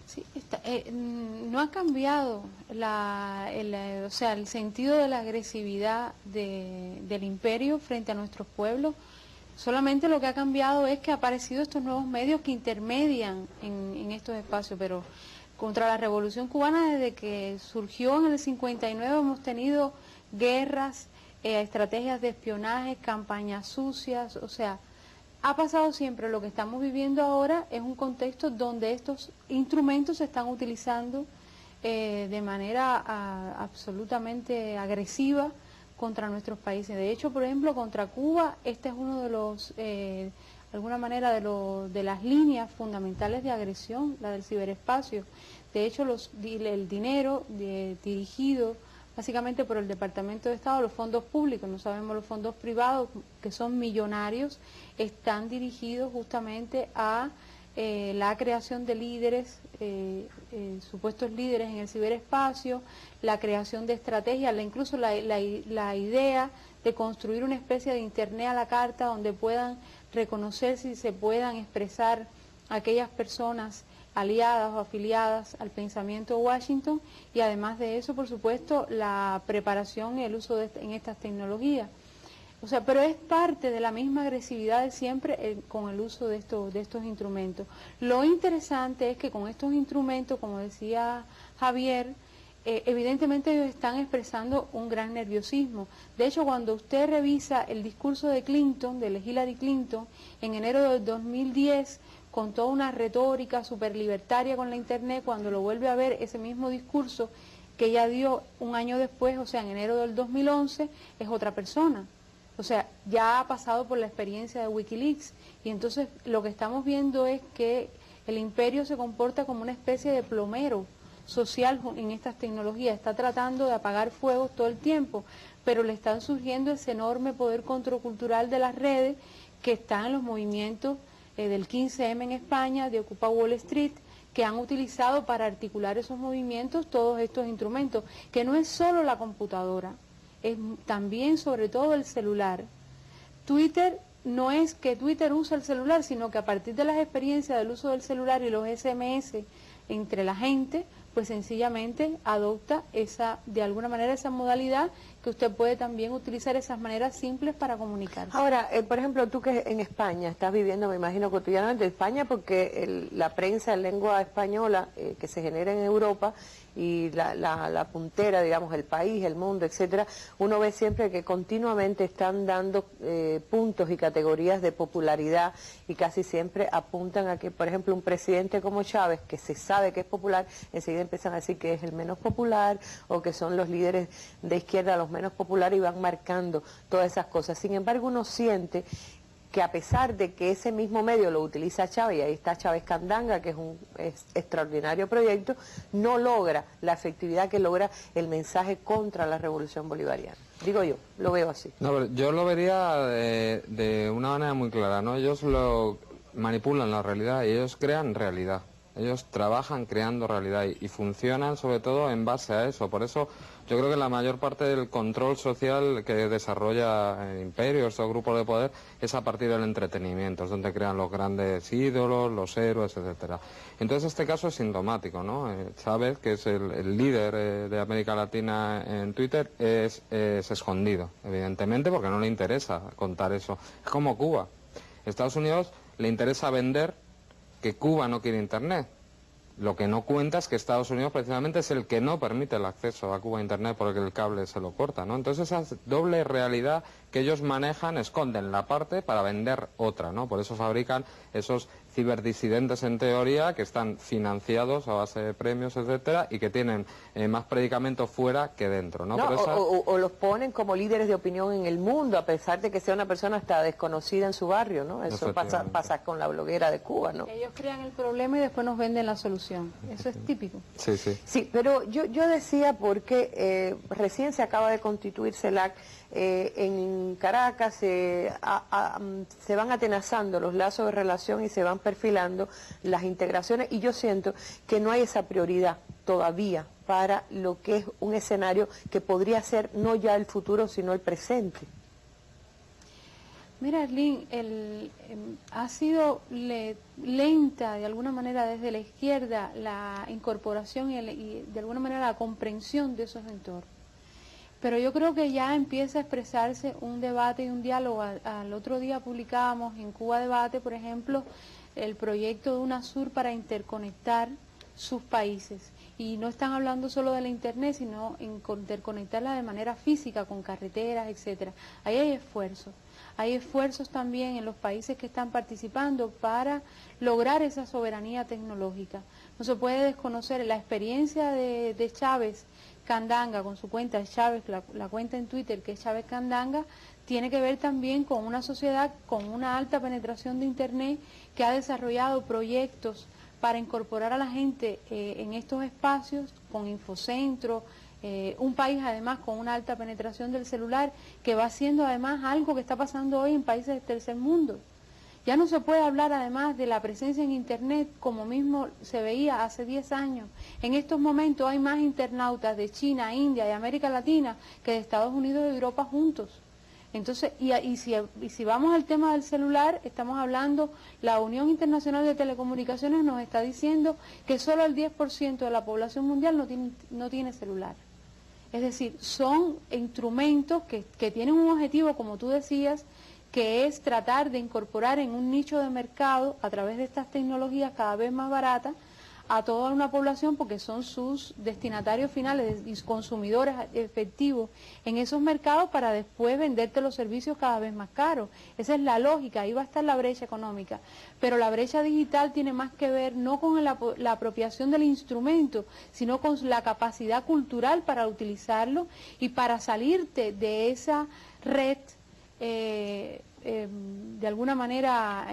Sí, no ha cambiado o sea, el sentido de la agresividad del imperio frente a nuestros pueblos. Solamente lo que ha cambiado es que han aparecido estos nuevos medios que intermedian en estos espacios, pero contra la Revolución Cubana, desde que surgió en el 59, hemos tenido guerras, estrategias de espionaje, campañas sucias, o sea, ha pasado siempre. Lo que estamos viviendo ahora es un contexto donde estos instrumentos se están utilizando de manera absolutamente agresiva contra nuestros países. De hecho, por ejemplo, contra Cuba, este es uno de los, de alguna manera, de las líneas fundamentales de agresión, la del ciberespacio. De hecho, el dinero dirigido básicamente por el Departamento de Estado, los fondos públicos, no sabemos los fondos privados, que son millonarios, están dirigidos justamente a la creación de líderes, supuestos líderes en el ciberespacio, la creación de estrategias, incluso la idea de construir una especie de internet a la carta donde puedan reconocerse y se puedan expresar aquellas personas aliadas o afiliadas al pensamiento de Washington, y además de eso, por supuesto, la preparación y el uso en estas tecnologías. O sea, pero es parte de la misma agresividad de siempre con el uso de estos instrumentos. Lo interesante es que con estos instrumentos, como decía Javier, evidentemente ellos están expresando un gran nerviosismo. De hecho, cuando usted revisa el discurso de Clinton, de Hillary Clinton, en enero del 2010, con toda una retórica súper libertaria con la internet, cuando lo vuelve a ver, ese mismo discurso que ella dio un año después, o sea, en enero del 2011, es otra persona. O sea, ya ha pasado por la experiencia de Wikileaks, y entonces lo que estamos viendo es que el imperio se comporta como una especie de plomero social en estas tecnologías, está tratando de apagar fuegos todo el tiempo, pero le están surgiendo ese enorme poder contracultural de las redes que están en los movimientos del 15M en España, de Ocupa Wall Street, que han utilizado para articular esos movimientos todos estos instrumentos, que no es solo la computadora, es también sobre todo el celular. Twitter no es que Twitter usa el celular, sino que a partir de las experiencias del uso del celular y los SMS entre la gente, pues sencillamente adopta de alguna manera esa modalidad, que usted puede también utilizar esas maneras simples para comunicarse. Ahora, por ejemplo, tú que en España estás viviendo, me imagino, cotidianamente en España, porque la prensa en lengua española que se genera en Europa y la puntera, digamos, el país, el mundo, etcétera, uno ve siempre que continuamente están dando puntos y categorías de popularidad, y casi siempre apuntan a que, por ejemplo, un presidente como Chávez, que se sabe que es popular, enseguida empiezan a decir que es el menos popular, o que son los líderes de izquierda los menos populares, y van marcando todas esas cosas. Sin embargo, uno siente que a pesar de que ese mismo medio lo utiliza Chávez, y ahí está Chávez Candanga, que es un extraordinario proyecto, no logra la efectividad que logra el mensaje contra la revolución bolivariana. Digo yo, lo veo así. No, pero yo lo vería de una manera muy clara, ¿no? Ellos lo manipulan la realidad y ellos crean realidad. Ellos trabajan creando realidad y funcionan sobre todo en base a eso. Por eso yo creo que la mayor parte del control social que desarrolla el imperio, estos grupos de poder, es a partir del entretenimiento, es donde crean los grandes ídolos, los héroes, etcétera. Entonces este caso es sintomático, ¿no? Chávez, que es el líder de América Latina en Twitter, es escondido, evidentemente, porque no le interesa contar eso. Es como Cuba. Estados Unidos le interesa vender que Cuba no quiere Internet. Lo que no cuenta es que Estados Unidos precisamente es el que no permite el acceso a Cuba a Internet porque el cable se lo corta, ¿no? Entonces esa doble realidad que ellos manejan, esconden la parte para vender otra, ¿no? Por eso fabrican esos ciberdisidentes en teoría que están financiados a base de premios, etcétera, y que tienen más predicamento fuera que dentro, ¿no? No, Pero o los ponen como líderes de opinión en el mundo, a pesar de que sea una persona hasta desconocida en su barrio, ¿no? Eso pasa con la bloguera de Cuba, ¿no? Ellos crean el problema y después nos venden la solución. Eso es típico. Sí, sí. Sí, pero yo decía porque recién se acaba de constituir CELAC en Caracas, se van atenazando los lazos de relación y se van perfilando las integraciones, y yo siento que no hay esa prioridad todavía para lo que es un escenario que podría ser no ya el futuro, sino el presente. Mira, Arlene, ha sido lenta de alguna manera desde la izquierda la incorporación y de alguna manera la comprensión de esos entornos. Pero yo creo que ya empieza a expresarse un debate y un diálogo. Al otro día publicábamos en Cuba Debate, por ejemplo, el proyecto de UNASUR para interconectar sus países. Y no están hablando solo de la internet, sino en interconectarla de manera física, con carreteras, etcétera. Ahí hay esfuerzos. Hay esfuerzos también en los países que están participando para lograr esa soberanía tecnológica. No se puede desconocer la experiencia de Chávez Candanga con su cuenta Chávez, la cuenta en Twitter que es Chávez Candanga, tiene que ver también con una sociedad con una alta penetración de Internet que ha desarrollado proyectos para incorporar a la gente en estos espacios con Infocentro, un país además con una alta penetración del celular que va siendo además algo que está pasando hoy en países del tercer mundo. Ya no se puede hablar además de la presencia en Internet como mismo se veía hace 10 años. En estos momentos hay más internautas de China, India y América Latina que de Estados Unidos y Europa juntos. Entonces, si vamos al tema del celular, estamos hablando, la Unión Internacional de Telecomunicaciones nos está diciendo que solo el 10% de la población mundial no tiene celular. Es decir, son instrumentos que tienen un objetivo, como tú decías, que es tratar de incorporar en un nicho de mercado, a través de estas tecnologías cada vez más baratas, a toda una población, porque son sus destinatarios finales y consumidores efectivos en esos mercados para después venderte los servicios cada vez más caros. Esa es la lógica, ahí va a estar la brecha económica. Pero la brecha digital tiene más que ver no con la apropiación del instrumento, sino con la capacidad cultural para utilizarlo y para salirte de esa red de alguna manera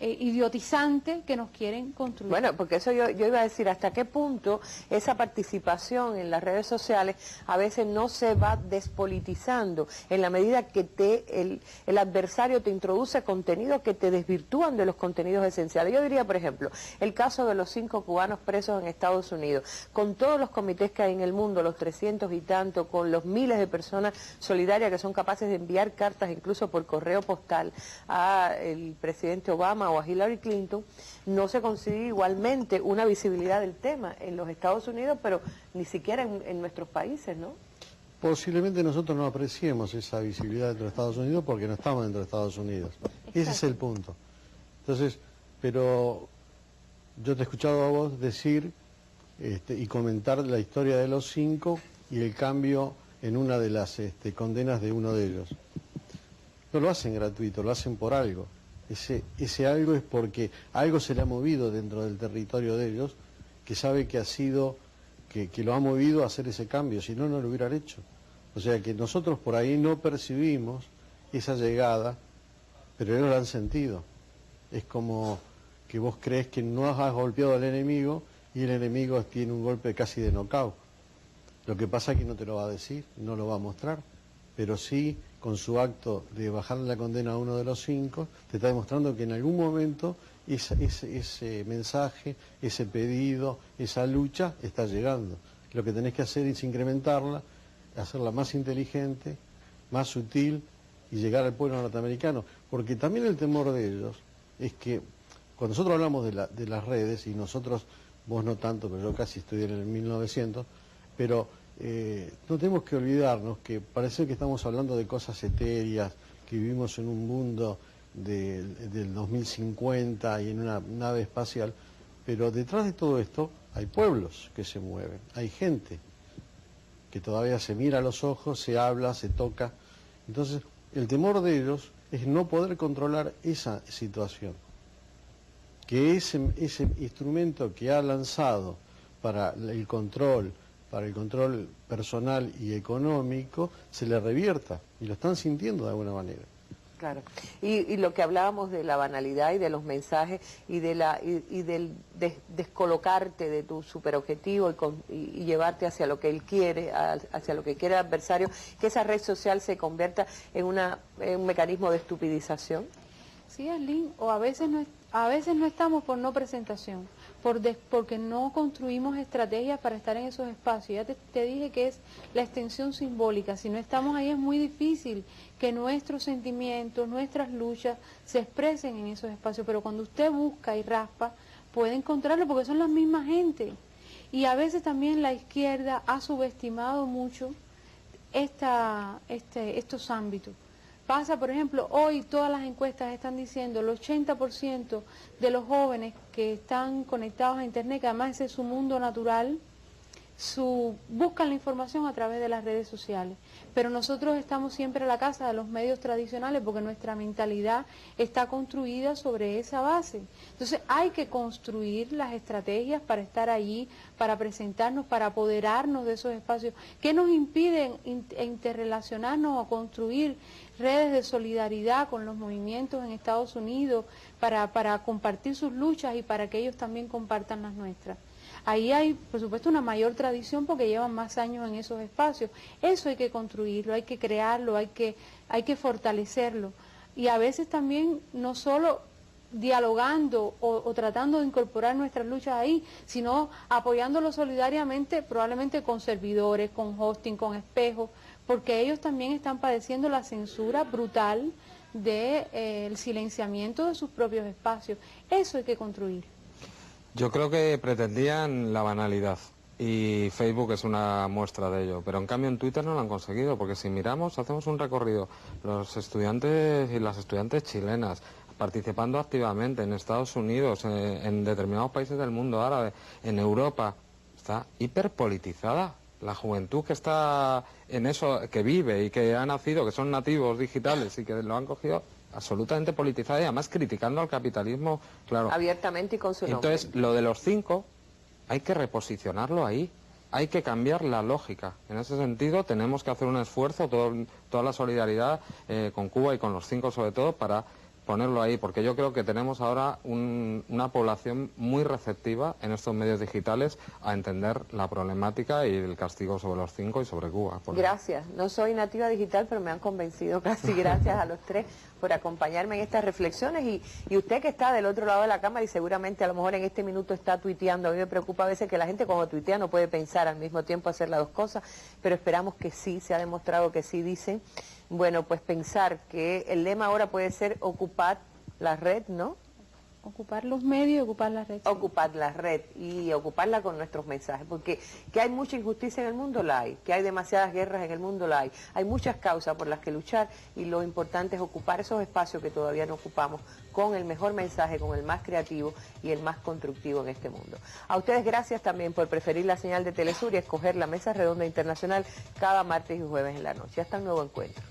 idiotizante que nos quieren construir. Bueno, porque eso yo iba a decir, hasta qué punto esa participación en las redes sociales a veces no se va despolitizando en la medida que el adversario te introduce contenidos que te desvirtúan de los contenidos esenciales. Yo diría, por ejemplo, el caso de los 5 cubanos presos en Estados Unidos, con todos los comités que hay en el mundo, los 300 y tanto, con los miles de personas solidarias que son capaces de enviar cartas incluso por correo postal al presidente Obama o a Hillary Clinton, no se consigue igualmente una visibilidad del tema en los Estados Unidos, pero ni siquiera en nuestros países, ¿no? Posiblemente nosotros no apreciemos esa visibilidad dentro de Estados Unidos porque no estamos dentro de Estados Unidos. Exacto. Ese es el punto. Entonces, pero yo te he escuchado a vos decir y comentar la historia de los 5 y el cambio en una de las condenas de uno de ellos. No lo hacen gratuito, lo hacen por algo. Ese algo es porque algo se le ha movido dentro del territorio de ellos, que sabe que ha sido, que lo ha movido a hacer ese cambio, si no, no lo hubieran hecho. O sea que nosotros por ahí no percibimos esa llegada, pero ellos la han sentido. Es como que vos crees que no has golpeado al enemigo y el enemigo tiene un golpe casi de knockout. Lo que pasa es que no te lo va a decir, no lo va a mostrar, pero sí, con su acto de bajarle la condena a uno de los 5, te está demostrando que en algún momento ese mensaje, ese pedido, esa lucha está llegando. Lo que tenés que hacer es incrementarla, hacerla más inteligente, más sutil y llegar al pueblo norteamericano. Porque también el temor de ellos es que cuando nosotros hablamos de las redes, y nosotros, vos no tanto, pero yo casi estudié en el 1900, pero no tenemos que olvidarnos que parece que estamos hablando de cosas etéreas, que vivimos en un mundo del 2050 y en una nave espacial, pero detrás de todo esto hay pueblos que se mueven, hay gente que todavía se mira a los ojos, se habla, se toca. Entonces, el temor de ellos es no poder controlar esa situación, que ese instrumento que ha lanzado para el control personal y económico, se le revierta, y lo están sintiendo de alguna manera. Claro, y lo que hablábamos de la banalidad y de los mensajes y del descolocarte de tu superobjetivo y llevarte hacia lo que él quiere, hacia lo que quiere el adversario, que esa red social se convierta en un mecanismo de estupidización. Sí, Arlene, o a veces no estamos por no presentación, porque no construimos estrategias para estar en esos espacios. Ya te dije que es la extensión simbólica. Si no estamos ahí es muy difícil que nuestros sentimientos, nuestras luchas se expresen en esos espacios. Pero cuando usted busca y raspa, puede encontrarlo porque son la misma gente. Y a veces también la izquierda ha subestimado mucho estos ámbitos. Pasa, por ejemplo, hoy todas las encuestas están diciendo el 80% de los jóvenes que están conectados a Internet, que además ese es su mundo natural, buscan la información a través de las redes sociales. Pero nosotros estamos siempre a la casa de los medios tradicionales porque nuestra mentalidad está construida sobre esa base. Entonces hay que construir las estrategias para estar allí, para presentarnos, para apoderarnos de esos espacios. ¿Qué nos impiden interrelacionarnos o construir redes de solidaridad con los movimientos en Estados Unidos para compartir sus luchas y para que ellos también compartan las nuestras? Ahí hay, por supuesto, una mayor tradición porque llevan más años en esos espacios. Eso hay que construirlo, hay que crearlo, hay que fortalecerlo. Y a veces también no solo dialogando o tratando de incorporar nuestras luchas ahí, sino apoyándolo solidariamente, probablemente con servidores, con hosting, con espejos, porque ellos también están padeciendo la censura brutal del silenciamiento de sus propios espacios. Eso hay que construir. Yo creo que pretendían la banalidad y Facebook es una muestra de ello, pero en cambio en Twitter no lo han conseguido, porque si miramos, hacemos un recorrido, los estudiantes y las estudiantes chilenas participando activamente en Estados Unidos, en determinados países del mundo árabe, en Europa, está hiperpolitizada. La juventud que está en eso, que vive y que ha nacido, que son nativos digitales y que lo han cogido absolutamente politizada y además criticando al capitalismo, claro. Abiertamente y con su nombre. Entonces, lo de los 5 hay que reposicionarlo ahí, hay que cambiar la lógica. En ese sentido tenemos que hacer un esfuerzo, toda la solidaridad con Cuba y con los 5 sobre todo, para ponerlo ahí, porque yo creo que tenemos ahora una población muy receptiva en estos medios digitales a entender la problemática y el castigo sobre los 5 y sobre Cuba. Gracias. No soy nativa digital, pero me han convencido casi. Gracias a los tres por acompañarme en estas reflexiones. Y usted que está del otro lado de la cámara y seguramente a lo mejor en este minuto está tuiteando. A mí me preocupa a veces que la gente cuando tuitea no puede pensar al mismo tiempo hacer las dos cosas, pero esperamos que sí, se ha demostrado que sí dicen. Bueno, pues pensar que el lema ahora puede ser ocupar la red, ¿no? Ocupar los medios y ocupar la red. Ocupar la red y ocuparla con nuestros mensajes, porque que hay mucha injusticia en el mundo, la hay, que hay demasiadas guerras en el mundo, la hay muchas causas por las que luchar y lo importante es ocupar esos espacios que todavía no ocupamos con el mejor mensaje, con el más creativo y el más constructivo en este mundo. A ustedes gracias también por preferir la señal de Telesur y escoger la Mesa Redonda Internacional cada martes y jueves en la noche. Hasta un nuevo encuentro.